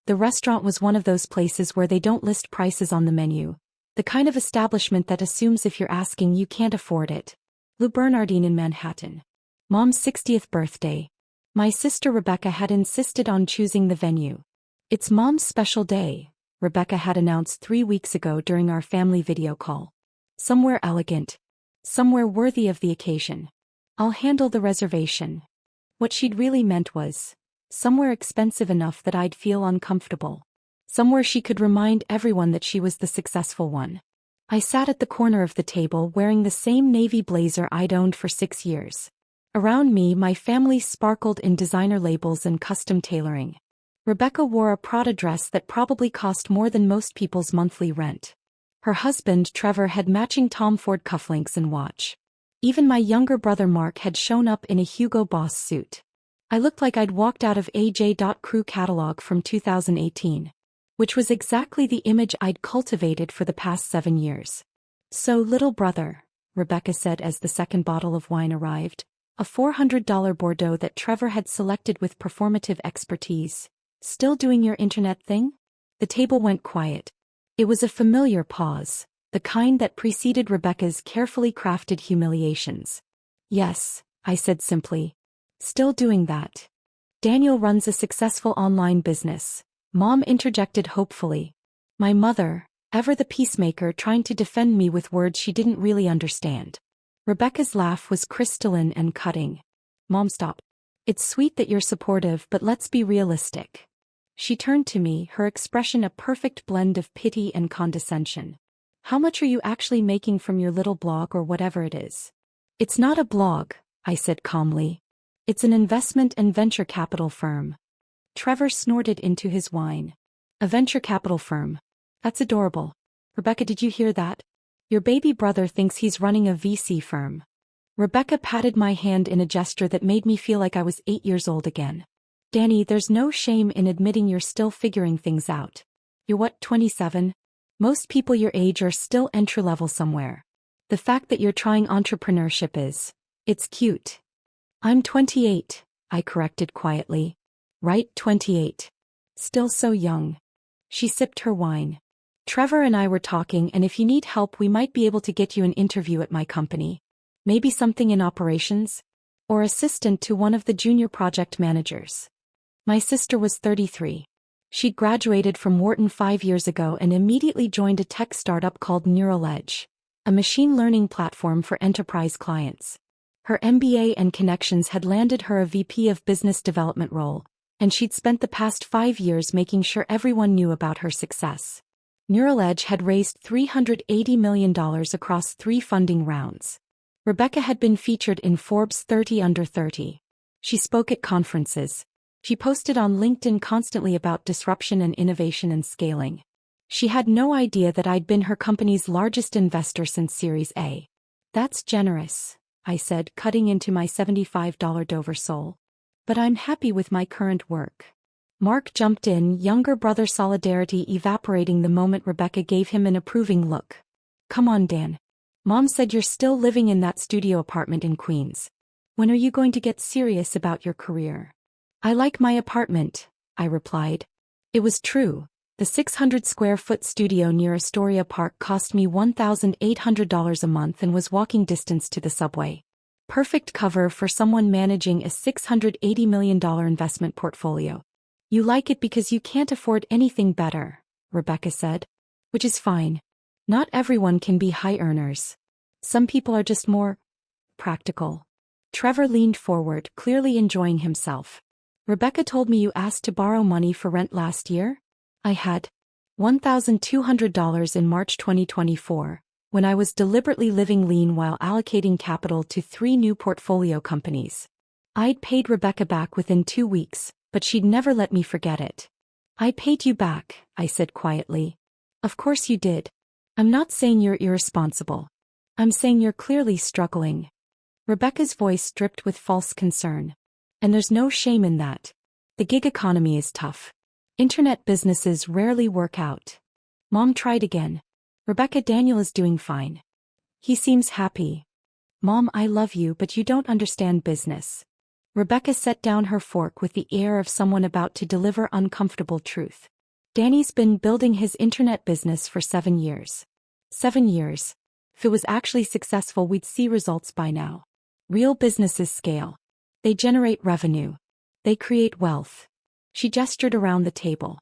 The restaurant was one of those places where they don't list prices on the menu. The kind of establishment that assumes if you're asking you can't afford it. Lou Bernardine in Manhattan. Mom's 60th birthday. My sister Rebecca had insisted on choosing the venue. It's Mom's special day, Rebecca had announced 3 weeks ago during our family video call. Somewhere elegant. Somewhere worthy of the occasion. I'll handle the reservation. What she'd really meant was, somewhere expensive enough that I'd feel uncomfortable. Somewhere she could remind everyone that she was the successful one. I sat at the corner of the table wearing the same navy blazer I'd owned for 6 years. Around me, my family sparkled in designer labels and custom tailoring. Rebecca wore a Prada dress that probably cost more than most people's monthly rent. Her husband, Trevor, had matching Tom Ford cufflinks and watch. Even my younger brother Mark had shown up in a Hugo Boss suit. I looked like I'd walked out of a J.Crew catalog from 2018. Which was exactly the image I'd cultivated for the past 7 years. So, little brother, Rebecca said as the second bottle of wine arrived, a $400 Bordeaux that Trevor had selected with performative expertise. Still doing your internet thing? The table went quiet. It was a familiar pause, the kind that preceded Rebecca's carefully crafted humiliations. Yes, I said simply. Still doing that. Daniel runs a successful online business. Mom interjected hopefully. My mother, ever the peacemaker, trying to defend me with words she didn't really understand. Rebecca's laugh was crystalline and cutting. Mom, stop. It's sweet that you're supportive, but let's be realistic. She turned to me, her expression a perfect blend of pity and condescension. How much are you actually making from your little blog or whatever it is? It's not a blog, I said calmly. It's an investment and venture capital firm. Trevor snorted into his wine. A venture capital firm. That's adorable. Rebecca, did you hear that? Your baby brother thinks he's running a VC firm. Rebecca patted my hand in a gesture that made me feel like I was 8 years old again. Danny, there's no shame in admitting you're still figuring things out. You're what, 27? Most people your age are still entry-level somewhere. The fact that you're trying entrepreneurship it's cute. I'm 28, I corrected quietly. Right, 28. Still so young. She sipped her wine. Trevor and I were talking, and if you need help we might be able to get you an interview at my company. Maybe something in operations? Or assistant to one of the junior project managers. My sister was 33. She'd graduated from Wharton 5 years ago and immediately joined a tech startup called Neural Edge, a machine learning platform for enterprise clients. Her MBA and connections had landed her a VP of business development role, and she'd spent the past 5 years making sure everyone knew about her success. Neural Edge had raised $380 million across 3 funding rounds. Rebecca had been featured in Forbes 30 Under 30. She spoke at conferences. She posted on LinkedIn constantly about disruption and innovation and scaling. She had no idea that I'd been her company's largest investor since Series A. That's generous, I said, cutting into my $75 Dover sole. But I'm happy with my current work. Mark jumped in, younger brother solidarity evaporating the moment Rebecca gave him an approving look. Come on, Dan. Mom said you're still living in that studio apartment in Queens. When are you going to get serious about your career? I like my apartment, I replied. It was true. The 600-square-foot studio near Astoria Park cost me $1,800 a month and was walking distance to the subway. Perfect cover for someone managing a $680 million investment portfolio. You like it because you can't afford anything better, Rebecca said. Which is fine. Not everyone can be high earners. Some people are just more practical. Trevor leaned forward, clearly enjoying himself. Rebecca told me you asked to borrow money for rent last year? I had $1,200 in March 2024, when I was deliberately living lean while allocating capital to 3 new portfolio companies. I'd paid Rebecca back within 2 weeks, but she'd never let me forget it. I paid you back, I said quietly. Of course you did. I'm not saying you're irresponsible. I'm saying you're clearly struggling. Rebecca's voice dripped with false concern. And there's no shame in that. The gig economy is tough. Internet businesses rarely work out. Mom tried again. Rebecca, Daniel is doing fine. He seems happy. Mom, I love you, but you don't understand business. Rebecca set down her fork with the air of someone about to deliver uncomfortable truth. Danny's been building his internet business for 7 years. 7 years. If it was actually successful, we'd see results by now. Real businesses scale. They generate revenue. They create wealth. She gestured around the table.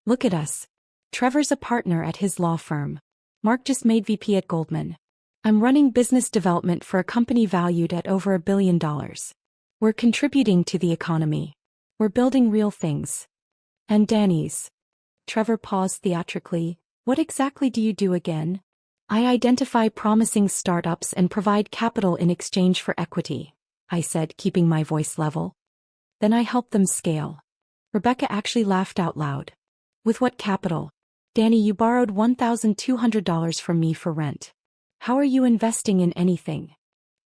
Look at us. Trevor's a partner at his law firm. Mark just made VP at Goldman. I'm running business development for a company valued at over $1 billion. We're contributing to the economy. We're building real things. And Danny's. Trevor paused theatrically. What exactly do you do again? I identify promising startups and provide capital in exchange for equity, I said, keeping my voice level. Then I help them scale. Rebecca actually laughed out loud. With what capital? Danny, you borrowed $1,200 from me for rent. How are you investing in anything?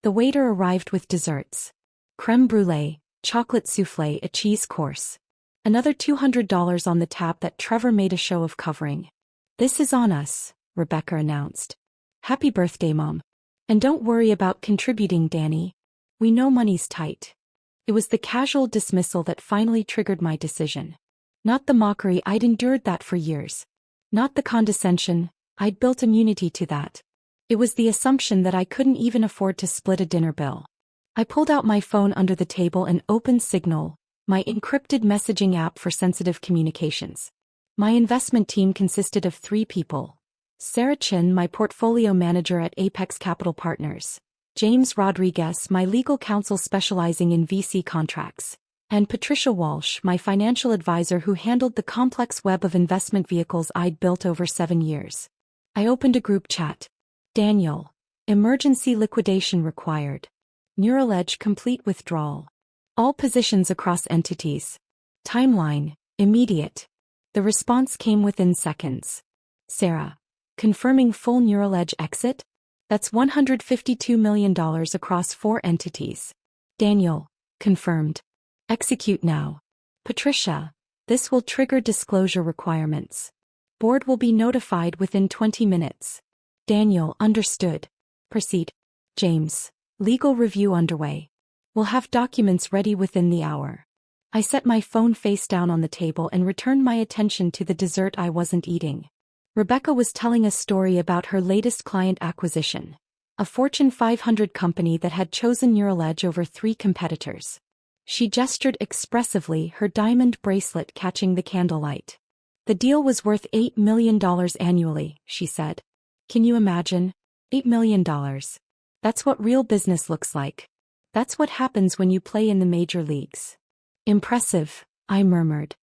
The waiter arrived with desserts. Crème brûlée, chocolate soufflé, a cheese course. Another $200 on the tab that Trevor made a show of covering. This is on us, Rebecca announced. Happy birthday, Mom. And don't worry about contributing, Danny. We know money's tight. It was the casual dismissal that finally triggered my decision. Not the mockery, I'd endured that for years. Not the condescension, I'd built immunity to that. It was the assumption that I couldn't even afford to split a dinner bill. I pulled out my phone under the table and opened Signal, my encrypted messaging app for sensitive communications. My investment team consisted of 3 people. Sarah Chin, my portfolio manager at Apex Capital Partners. James Rodriguez, my legal counsel specializing in VC contracts. And Patricia Walsh, my financial advisor who handled the complex web of investment vehicles I'd built over 7 years. I opened a group chat. Daniel. Emergency liquidation required. Neural Edge complete withdrawal. All positions across entities. Timeline. Immediate. The response came within seconds. Sarah. Confirming full Neural Edge exit? That's $152 million across 4 entities. Daniel. Confirmed. Execute now. Patricia. This will trigger disclosure requirements. Board will be notified within 20 minutes. Daniel. Understood. Proceed. James. Legal review underway. We'll have documents ready within the hour. I set my phone face down on the table and returned my attention to the dessert I wasn't eating. Rebecca was telling a story about her latest client acquisition. A Fortune 500 company that had chosen Neural Edge over 3 competitors. She gestured expressively, her diamond bracelet catching the candlelight. The deal was worth $8 million annually, she said. Can you imagine? $8 million. That's what real business looks like. That's what happens when you play in the major leagues. Impressive, I murmured.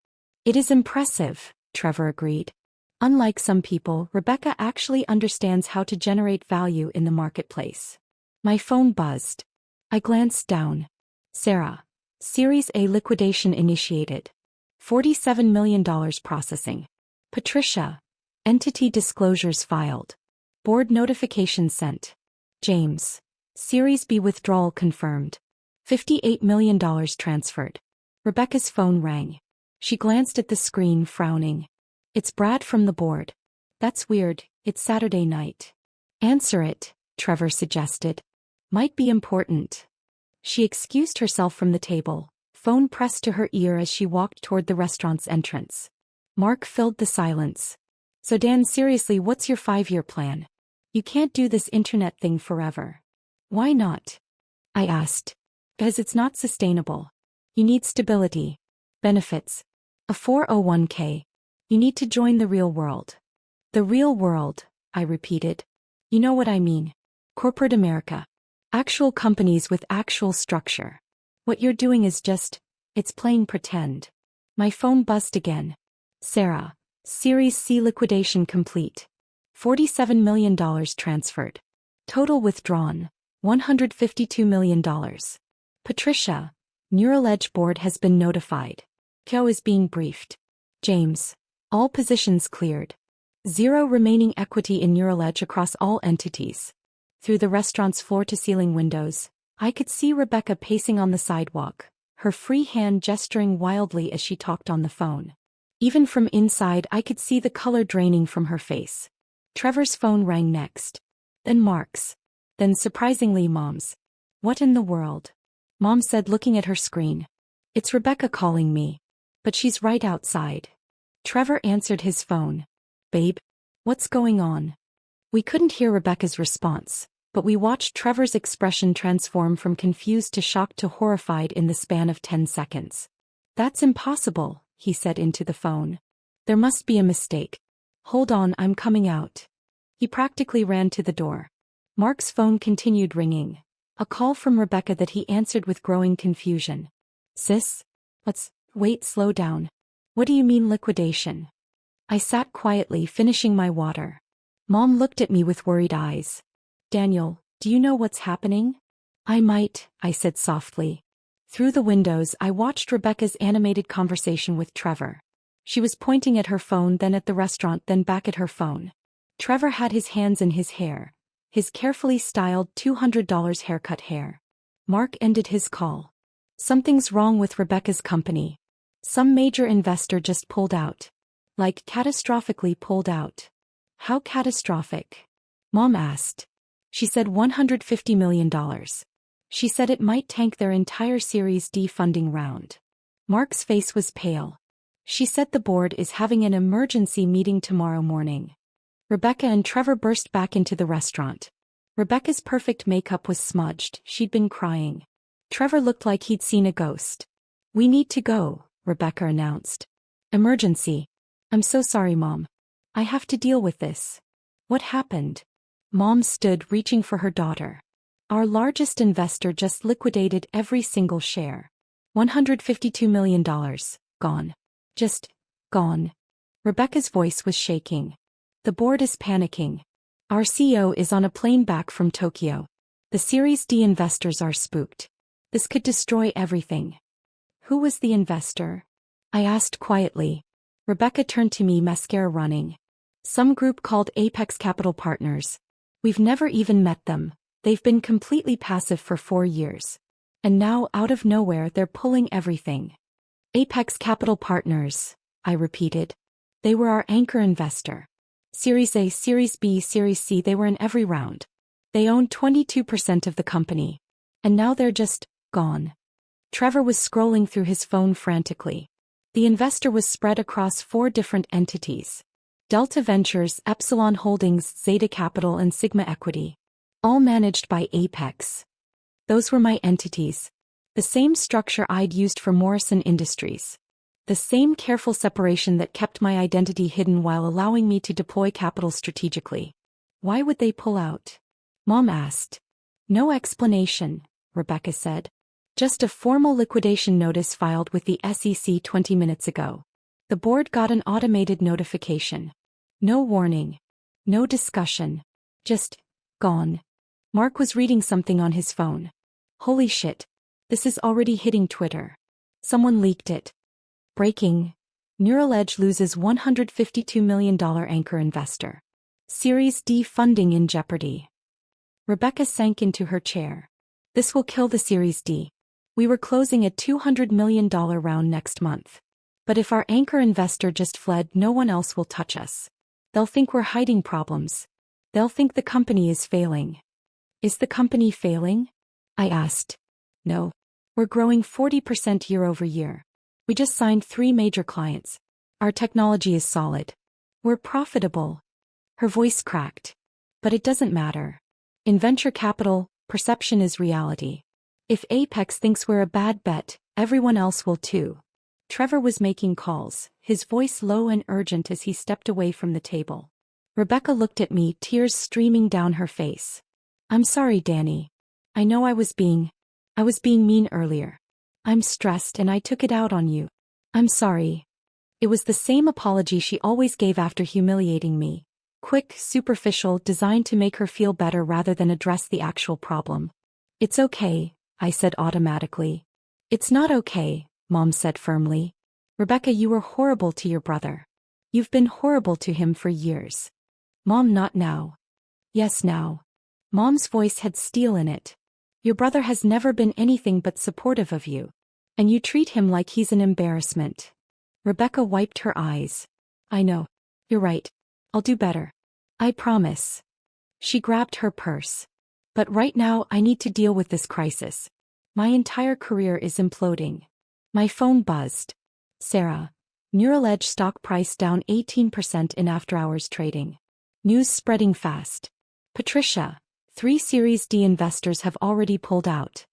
It is impressive, Trevor agreed. Unlike some people, Rebecca actually understands how to generate value in the marketplace. My phone buzzed. I glanced down. Sarah. Series A liquidation initiated. $47 million processing. Patricia. Entity disclosures filed. Board notification sent. James. Series B withdrawal confirmed. $58 million transferred. Rebecca's phone rang. She glanced at the screen, frowning. It's Brad from the board. That's weird, it's Saturday night. Answer it, Trevor suggested. Might be important. She excused herself from the table, phone pressed to her ear as she walked toward the restaurant's entrance. Mark filled the silence. So Dan, seriously, what's your 5-year plan? You can't do this internet thing forever. Why not? I asked. Because it's not sustainable. You need stability. Benefits. A 401k. You need to join the real world. The real world, I repeated. You know what I mean. Corporate America. Actual companies with actual structure. What you're doing is it's playing pretend. My phone buzzed again. Sarah. Series C liquidation complete. $47 million transferred. Total withdrawn. $152 million. Patricia. Neural Edge board has been notified. Kyo is being briefed. James. All positions cleared. 0 remaining equity in Neural Edge across all entities. Through the restaurant's floor-to-ceiling windows, I could see Rebecca pacing on the sidewalk, her free hand gesturing wildly as she talked on the phone. Even from inside, I could see the color draining from her face. Trevor's phone rang next. Then Mark's. Then surprisingly Mom's. What in the world? Mom said, looking at her screen. It's Rebecca calling me. But she's right outside. Trevor answered his phone. Babe? What's going on? We couldn't hear Rebecca's response, but we watched Trevor's expression transform from confused to shocked to horrified in the span of 10 seconds. That's impossible, he said into the phone. There must be a mistake. Hold on, I'm coming out. He practically ran to the door. Mark's phone continued ringing. A call from Rebecca that he answered with growing confusion. Sis? Wait, slow down. What do you mean liquidation? I sat quietly, finishing my water. Mom looked at me with worried eyes. Daniel, do you know what's happening? I might, I said softly. Through the windows, I watched Rebecca's animated conversation with Trevor. She was pointing at her phone, then at the restaurant, then back at her phone. Trevor had his hands in his hair, his carefully styled $200 haircut hair. Mark ended his call. Something's wrong with Rebecca's company. Some major investor just pulled out. Like catastrophically pulled out. How catastrophic? Mom asked. She said $150 million. She said it might tank their entire Series D funding round. Mark's face was pale. She said the board is having an emergency meeting tomorrow morning. Rebecca and Trevor burst back into the restaurant. Rebecca's perfect makeup was smudged, she'd been crying. Trevor looked like he'd seen a ghost. We need to go, Rebecca announced. Emergency. I'm so sorry, Mom. I have to deal with this. What happened? Mom stood, reaching for her daughter. Our largest investor just liquidated every single share. $152 million. Gone. Just gone. Rebecca's voice was shaking. The board is panicking. Our CEO is on a plane back from Tokyo. The Series D investors are spooked. This could destroy everything. Who was the investor? I asked quietly. Rebecca turned to me, mascara running. Some group called Apex Capital Partners. We've never even met them. They've been completely passive for 4 years. And now, out of nowhere, they're pulling everything. Apex Capital Partners, I repeated. They were our anchor investor. Series A, Series B, Series C, they were in every round. They owned 22% of the company. And now they're just gone. Trevor was scrolling through his phone frantically. The investor was spread across 4 different entities. Delta Ventures, Epsilon Holdings, Zeta Capital and Sigma Equity. All managed by Apex. Those were my entities. The same structure I'd used for Morrison Industries. The same careful separation that kept my identity hidden while allowing me to deploy capital strategically. Why would they pull out? Mom asked. No explanation, Rebecca said. Just a formal liquidation notice filed with the SEC 20 minutes ago. The board got an automated notification. No warning. No discussion. Just gone. Mark was reading something on his phone. Holy shit. This is already hitting Twitter. Someone leaked it. Breaking. Neural Edge loses $152 million anchor investor. Series D funding in jeopardy. Rebecca sank into her chair. This will kill the Series D. We were closing a $200 million round next month. But if our anchor investor just fled, no one else will touch us. They'll think we're hiding problems. They'll think the company is failing. Is the company failing? I asked. No. We're growing 40% year over year. We just signed 3 major clients. Our technology is solid. We're profitable. Her voice cracked. But it doesn't matter. In venture capital, perception is reality. If Apex thinks we're a bad bet, everyone else will too. Trevor was making calls, his voice low and urgent as he stepped away from the table. Rebecca looked at me, tears streaming down her face. I'm sorry, Danny. I know I was being mean earlier. I'm stressed and I took it out on you. I'm sorry. It was the same apology she always gave after humiliating me. Quick, superficial, designed to make her feel better rather than address the actual problem. It's okay, I said automatically. It's not okay, Mom said firmly. Rebecca, you were horrible to your brother. You've been horrible to him for years. Mom, not now. Yes, now. Mom's voice had steel in it. Your brother has never been anything but supportive of you. And you treat him like he's an embarrassment. Rebecca wiped her eyes. I know. You're right. I'll do better. I promise. She grabbed her purse. But right now I need to deal with this crisis. My entire career is imploding. My phone buzzed. Sarah. Neural Edge stock price down 18% in after-hours trading. News spreading fast. Patricia, 3 Series D investors have already pulled out.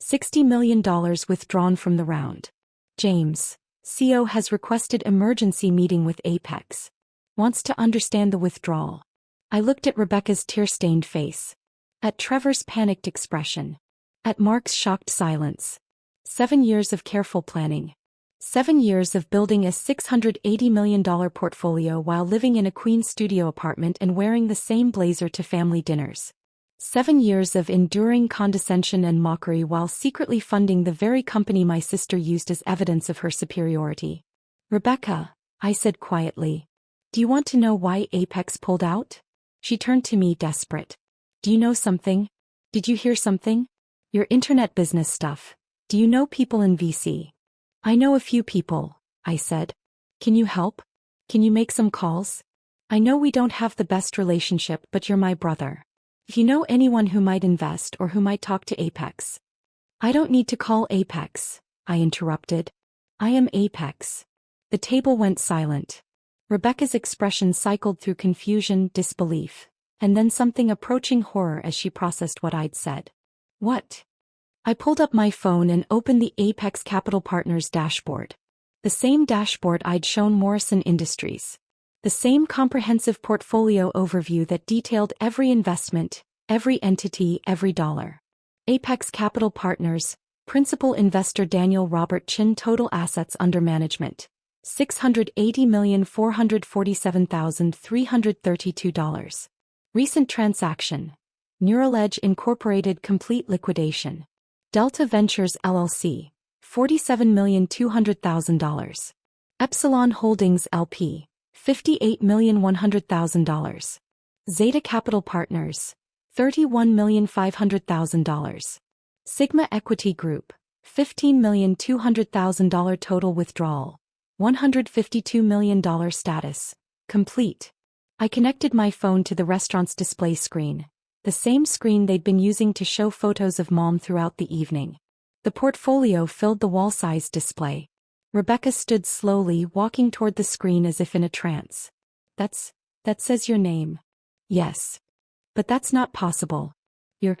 $60 million withdrawn from the round. James, CEO has requested emergency meeting with Apex. Wants to understand the withdrawal. I looked at Rebecca's tear-stained face. At Trevor's panicked expression. At Mark's shocked silence. 7 years of careful planning. 7 years of building a $680 million portfolio while living in a Queen studio apartment and wearing the same blazer to family dinners. 7 years of enduring condescension and mockery while secretly funding the very company my sister used as evidence of her superiority. Rebecca, I said quietly. Do you want to know why Apex pulled out? She turned to me desperate. Do you know something? Did you hear something? Your internet business stuff. Do you know people in VC? I know a few people, I said. Can you help? Can you make some calls? I know we don't have the best relationship, but you're my brother. If you know anyone who might invest or who might talk to Apex. I don't need to call Apex, I interrupted. I am Apex. The table went silent. Rebecca's expression cycled through confusion, disbelief, and then something approaching horror as she processed what I'd said. What? I pulled up my phone and opened the Apex Capital Partners dashboard. The same dashboard I'd shown Morrison Industries. The same comprehensive portfolio overview that detailed every investment, every entity, every dollar. Apex Capital Partners, Principal Investor Daniel Robert Chin. Total assets under management, $680,447,332. Recent transaction. Neural Edge Incorporated complete liquidation. Delta Ventures LLC, $47,200,000. Epsilon Holdings LP, $58,100,000. Zeta Capital Partners, $31,500,000. Sigma Equity Group, $15,200,000 total withdrawal. $152 million status. Complete. I connected my phone to the restaurant's display screen. The same screen they'd been using to show photos of Mom throughout the evening. The portfolio filled the wall-sized display. Rebecca stood slowly, walking toward the screen as if in a trance. That says your name. Yes. But that's not possible. You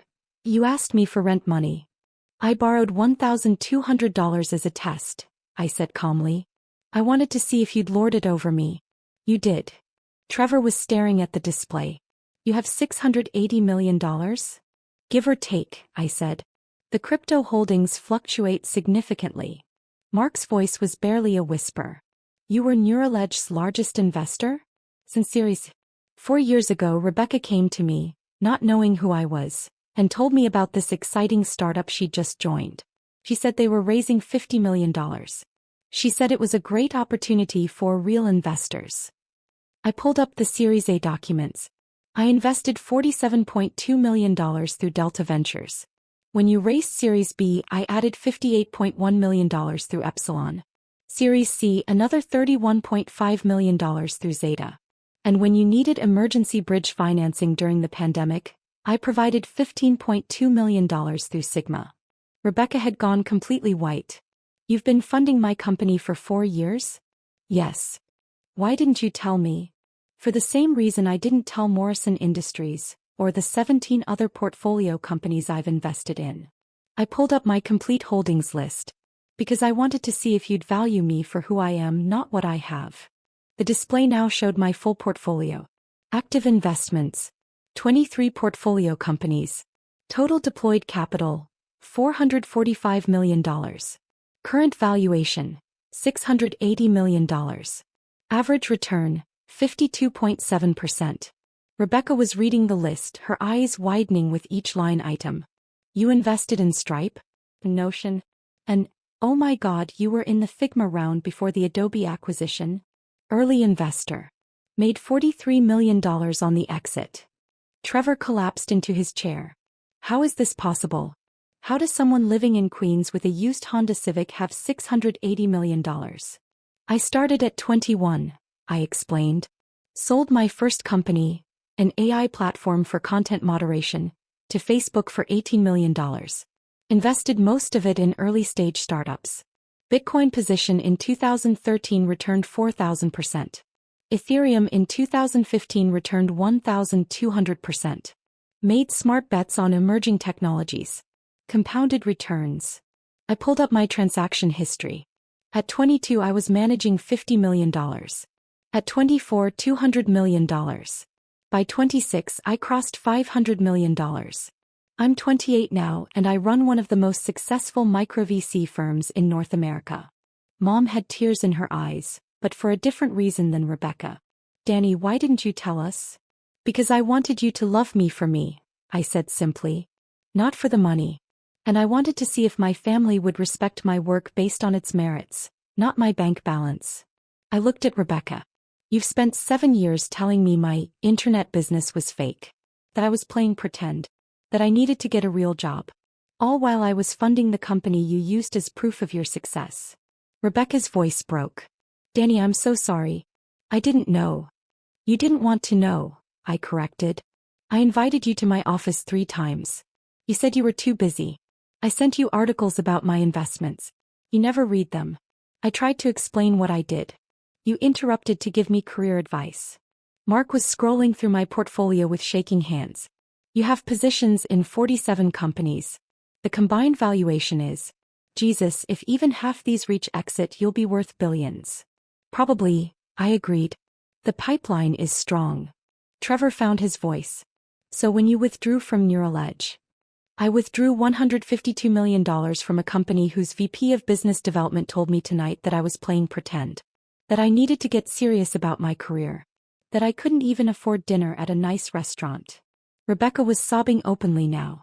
asked me for rent money. I borrowed $1,200 as a test, I said calmly. I wanted to see if you'd lord it over me. You did. Trevor was staring at the display. You have $680 million? Give or take, I said. The crypto holdings fluctuate significantly. Mark's voice was barely a whisper. You were Neural Edge's largest investor? Sincerely. 4 years ago, Rebecca came to me, not knowing who I was, and told me about this exciting startup she'd just joined. She said they were raising $50 million. She said it was a great opportunity for real investors. I pulled up the Series A documents. I invested $47.2 million through Delta Ventures. When you raised Series B, I added $58.1 million through Epsilon. Series C, another $31.5 million through Zeta. And when you needed emergency bridge financing during the pandemic, I provided $15.2 million through Sigma. Rebecca had gone completely white. You've been funding my company for 4 years? Yes. Why didn't you tell me? For the same reason I didn't tell Morrison Industries, or the 17 other portfolio companies I've invested in. I pulled up my complete holdings list. Because I wanted to see if you'd value me for who I am, not what I have. The display now showed my full portfolio. Active investments. 23 portfolio companies. Total deployed capital. $445 million. Current valuation. $680 million. Average return. 52.7%. Rebecca was reading the list, her eyes widening with each line item. You invested in Stripe? Notion? And, oh my God, you were in the Figma round before the Adobe acquisition? Early investor. Made $43 million on the exit. Trevor collapsed into his chair. How is this possible? How does someone living in Queens with a used Honda Civic have $680 million? I started at 21. I explained. Sold my first company, an AI platform for content moderation, to Facebook for $18 million. Invested most of it in early-stage startups. Bitcoin position in 2013 returned 4,000%. Ethereum in 2015 returned 1,200%. Made smart bets on emerging technologies. Compounded returns. I pulled up my transaction history. At 22 I was managing $50 million. At 24, $200 million. By 26 I crossed $500 million. I'm 28 now and I run one of the most successful micro VC firms in North America. Mom had tears in her eyes, but for a different reason than Rebecca. Danny, why didn't you tell us? Because I wanted you to love me for me, I said simply. Not for the money. And I wanted to see if my family would respect my work based on its merits, not my bank balance. I looked at Rebecca. You've spent 7 years telling me my internet business was fake. That I was playing pretend. That I needed to get a real job. All while I was funding the company you used as proof of your success. Rebecca's voice broke. Danny, I'm so sorry. I didn't know. You didn't want to know, I corrected. I invited you to my office 3 times. You said you were too busy. I sent you articles about my investments. You never read them. I tried to explain what I did. You interrupted to give me career advice. Mark was scrolling through my portfolio with shaking hands. You have positions in 47 companies. The combined valuation is, Jesus, if even half these reach exit, you'll be worth billions. Probably, I agreed. The pipeline is strong. Trevor found his voice. So when you withdrew from Neural Edge? I withdrew $152 million from a company whose VP of Business Development told me tonight that I was playing pretend. That I needed to get serious about my career. That I couldn't even afford dinner at a nice restaurant. Rebecca was sobbing openly now.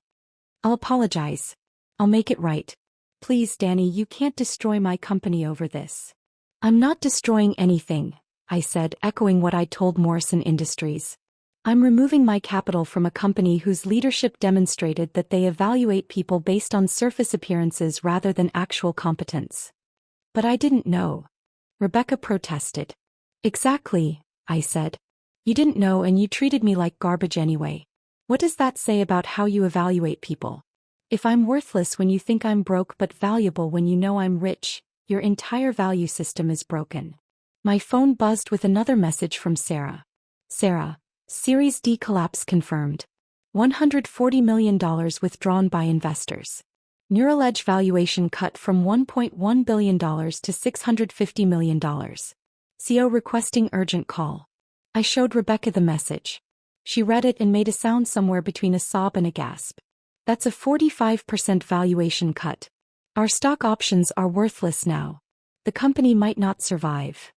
I'll apologize. I'll make it right. Please, Danny, you can't destroy my company over this. I'm not destroying anything, I said, echoing what I told Morrison Industries. I'm removing my capital from a company whose leadership demonstrated that they evaluate people based on surface appearances rather than actual competence. But I didn't know. Rebecca protested. Exactly, I said. You didn't know and you treated me like garbage anyway. What does that say about how you evaluate people? If I'm worthless when you think I'm broke but valuable when you know I'm rich, your entire value system is broken. My phone buzzed with another message from Sarah. Sarah, Series D collapse confirmed. $140 million withdrawn by investors. Neural Edge valuation cut from $1.1 billion to $650 million. CEO requesting urgent call. I showed Rebecca the message. She read it and made a sound somewhere between a sob and a gasp. That's a 45% valuation cut. Our stock options are worthless now. The company might not survive.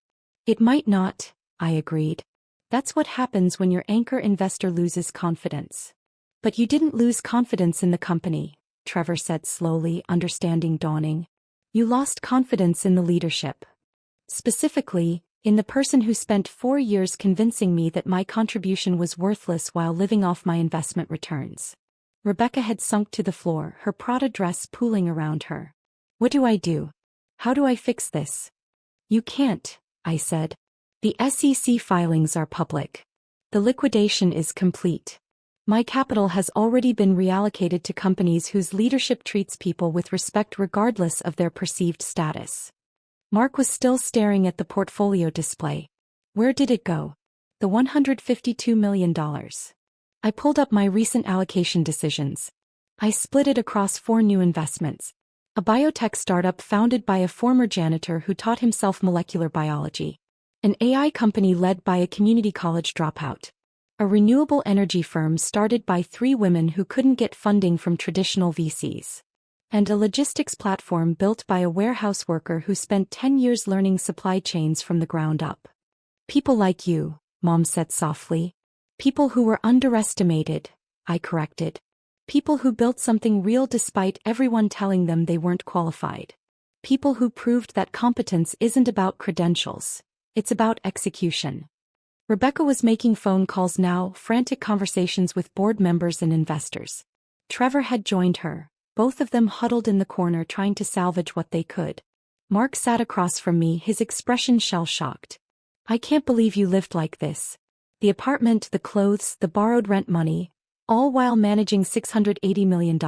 It might not, I agreed. That's what happens when your anchor investor loses confidence. But you didn't lose confidence in the company, Trevor said slowly, understanding dawning. You lost confidence in the leadership. Specifically, in the person who spent 4 years convincing me that my contribution was worthless while living off my investment returns. Rebecca had sunk to the floor, her Prada dress pooling around her. What do I do? How do I fix this? You can't, I said. The SEC filings are public. The liquidation is complete. My capital has already been reallocated to companies whose leadership treats people with respect regardless of their perceived status. Mark was still staring at the portfolio display. Where did it go? The $152 million. I pulled up my recent allocation decisions. I split it across 4 new investments. A biotech startup founded by a former janitor who taught himself molecular biology. An AI company led by a community college dropout. A renewable energy firm started by 3 women who couldn't get funding from traditional VCs. And a logistics platform built by a warehouse worker who spent 10 years learning supply chains from the ground up. People like you, Mom said softly. People who were underestimated, I corrected. People who built something real despite everyone telling them they weren't qualified. People who proved that competence isn't about credentials, it's about execution. Rebecca was making phone calls now, frantic conversations with board members and investors. Trevor had joined her. Both of them huddled in the corner trying to salvage what they could. Mark sat across from me, his expression shell-shocked. I can't believe you lived like this. The apartment, the clothes, the borrowed rent money, all while managing $680 million.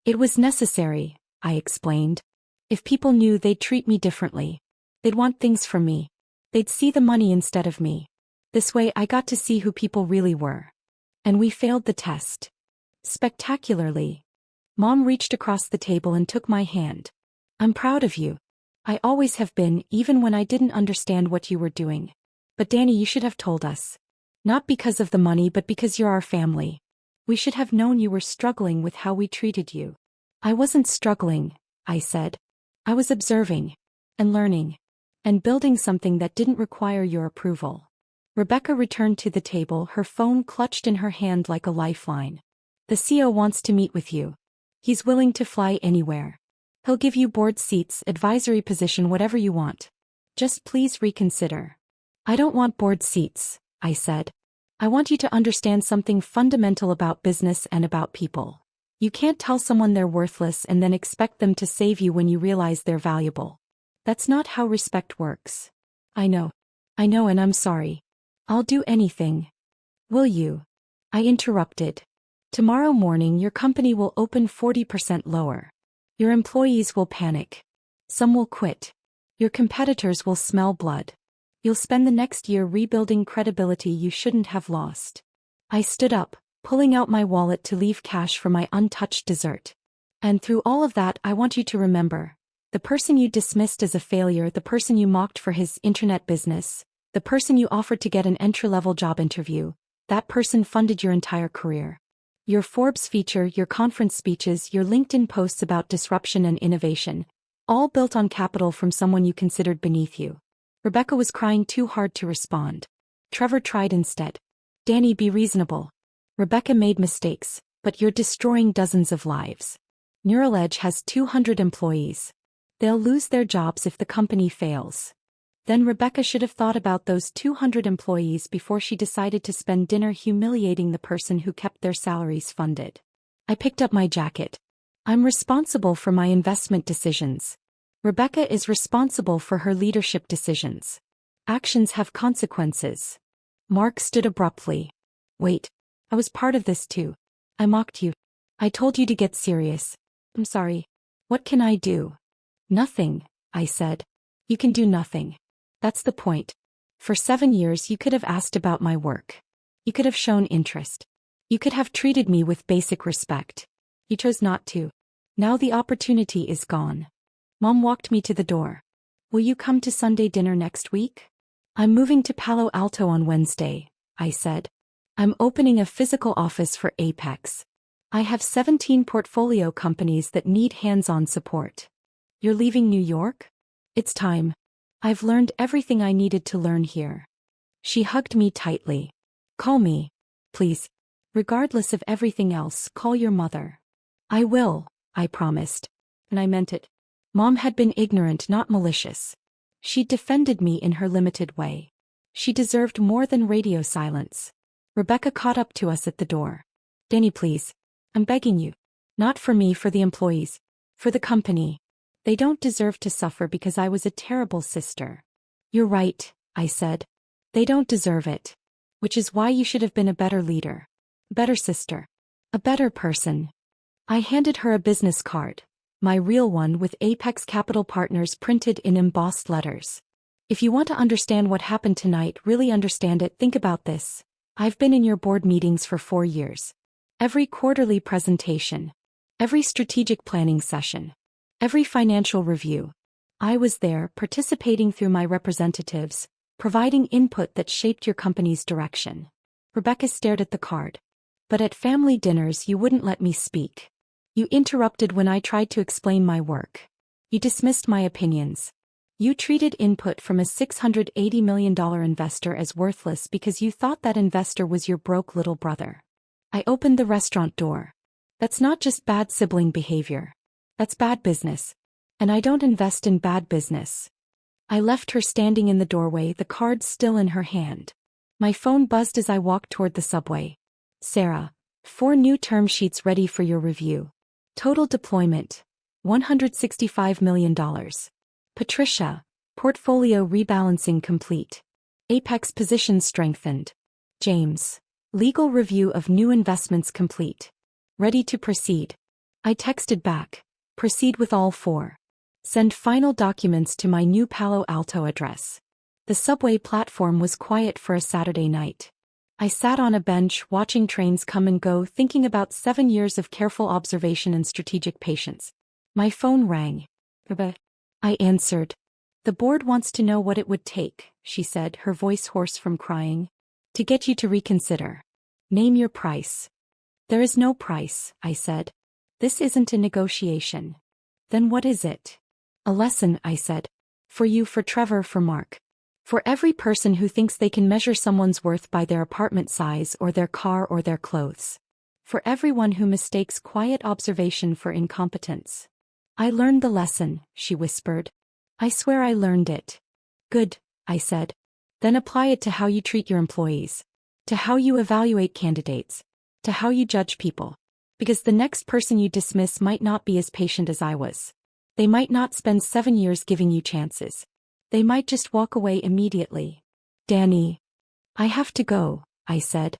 It was necessary, I explained. If people knew, they'd treat me differently. They'd want things from me. They'd see the money instead of me. This way I got to see who people really were. And we failed the test. Spectacularly. Mom reached across the table and took my hand. I'm proud of you. I always have been, even when I didn't understand what you were doing. But Danny, you should have told us. Not because of the money, but because you're our family. We should have known you were struggling with how we treated you. I wasn't struggling, I said. I was observing. And learning. And building something that didn't require your approval. Rebecca returned to the table, her phone clutched in her hand like a lifeline. The CEO wants to meet with you. He's willing to fly anywhere. He'll give you board seats, advisory position, whatever you want. Just please reconsider. I don't want board seats, I said. I want you to understand something fundamental about business and about people. You can't tell someone they're worthless and then expect them to save you when you realize they're valuable. That's not how respect works. I know, and I'm sorry. I'll do anything. Will you? I interrupted. Tomorrow morning your company will open 40% lower. Your employees will panic. Some will quit. Your competitors will smell blood. You'll spend the next year rebuilding credibility you shouldn't have lost. I stood up, pulling out my wallet to leave cash for my untouched dessert. And through all of that, I want you to remember, the person you dismissed as a failure, the person you mocked for his internet business, the person you offered to get an entry-level job interview, that person funded your entire career. Your Forbes feature, your conference speeches, your LinkedIn posts about disruption and innovation, all built on capital from someone you considered beneath you. Rebecca was crying too hard to respond. Trevor tried instead. Danny, be reasonable. Rebecca made mistakes, but you're destroying dozens of lives. Neural Edge has 200 employees. They'll lose their jobs if the company fails. Then Rebecca should have thought about those 200 employees before she decided to spend dinner humiliating the person who kept their salaries funded. I picked up my jacket. I'm responsible for my investment decisions. Rebecca is responsible for her leadership decisions. Actions have consequences. Mark stood abruptly. Wait, I was part of this too. I mocked you. I told you to get serious. I'm sorry. What can I do? Nothing, I said. You can do nothing. That's the point. For 7 years you could have asked about my work. You could have shown interest. You could have treated me with basic respect. You chose not to. Now the opportunity is gone. Mom walked me to the door. Will you come to Sunday dinner next week? I'm moving to Palo Alto on Wednesday, I said. I'm opening a physical office for Apex. I have 17 portfolio companies that need hands-on support. You're leaving New York? It's time. I've learned everything I needed to learn here. She hugged me tightly. Call me, please. Regardless of everything else, call your mother. I will, I promised. And I meant it. Mom had been ignorant, not malicious. She defended me in her limited way. She deserved more than radio silence. Rebecca caught up to us at the door. Danny, please. I'm begging you. Not for me, for the employees. For the company. They don't deserve to suffer because I was a terrible sister. You're right, I said. They don't deserve it. Which is why you should have been a better leader. A better sister. A better person. I handed her a business card. My real one with Apex Capital Partners printed in embossed letters. If you want to understand what happened tonight, really understand it, think about this. I've been in your board meetings for 4 years. Every quarterly presentation. Every strategic planning session. Every financial review. I was there, participating through my representatives, providing input that shaped your company's direction. Rebecca stared at the card. But at family dinners you wouldn't let me speak. You interrupted when I tried to explain my work. You dismissed my opinions. You treated input from a $680 million investor as worthless because you thought that investor was your broke little brother. I opened the restaurant door. That's not just bad sibling behavior. That's bad business. And I don't invest in bad business. I left her standing in the doorway, the card still in her hand. My phone buzzed as I walked toward the subway. Sarah, 4 new term sheets ready for your review. Total deployment, $165 million. Patricia, portfolio rebalancing complete. Apex position strengthened. James, legal review of new investments complete. Ready to proceed. I texted back. Proceed with all 4. Send final documents to my new Palo Alto address. The subway platform was quiet for a Saturday night. I sat on a bench watching trains come and go, thinking about 7 years of careful observation and strategic patience. My phone rang. I answered. The board wants to know what it would take, she said, her voice hoarse from crying. To get you to reconsider. Name your price. There is no price, I said. This isn't a negotiation. Then what is it? A lesson, I said. For you, for Trevor, for Mark. For every person who thinks they can measure someone's worth by their apartment size or their car or their clothes. For everyone who mistakes quiet observation for incompetence. I learned the lesson, she whispered. I swear I learned it. Good, I said. Then apply it to how you treat your employees. To how you evaluate candidates. To how you judge people. Because the next person you dismiss might not be as patient as I was. They might not spend 7 years giving you chances. They might just walk away immediately. Danny. I have to go, I said.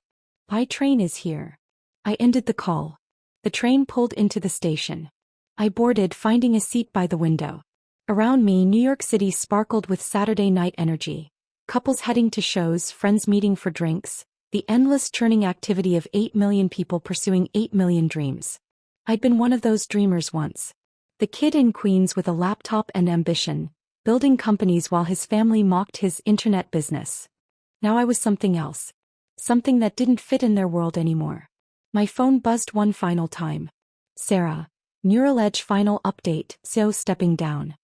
My train is here. I ended the call. The train pulled into the station. I boarded, finding a seat by the window. Around me, New York City sparkled with Saturday night energy. Couples heading to shows, friends meeting for drinks, the endless churning activity of 8 million people pursuing 8 million dreams. I'd been one of those dreamers once. The kid in Queens with a laptop and ambition, building companies while his family mocked his internet business. Now I was something else. Something that didn't fit in their world anymore. My phone buzzed one final time. Sarah. Neural Edge final update, CEO stepping down.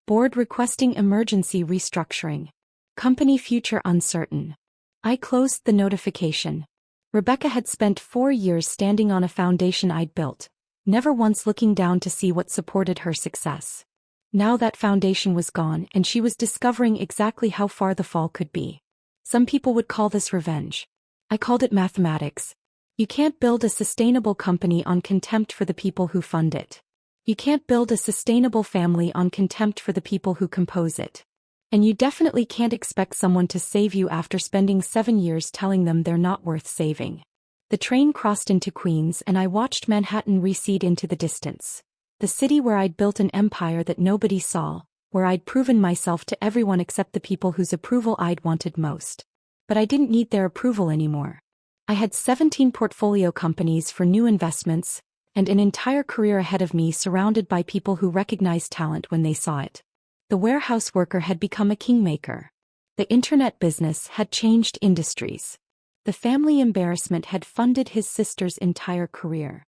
Board requesting emergency restructuring. Company future uncertain. I closed the notification. Rebecca had spent 4 years standing on a foundation I'd built, never once looking down to see what supported her success. Now that foundation was gone and she was discovering exactly how far the fall could be. Some people would call this revenge. I called it mathematics. You can't build a sustainable company on contempt for the people who fund it. You can't build a sustainable family on contempt for the people who compose it. And you definitely can't expect someone to save you after spending 7 years telling them they're not worth saving. The train crossed into Queens and I watched Manhattan recede into the distance. The city where I'd built an empire that nobody saw, where I'd proven myself to everyone except the people whose approval I'd wanted most. But I didn't need their approval anymore. I had 17 portfolio companies for new investments, and an entire career ahead of me surrounded by people who recognized talent when they saw it. The warehouse worker had become a kingmaker. The internet business had changed industries. The family embarrassment had funded his sister's entire career.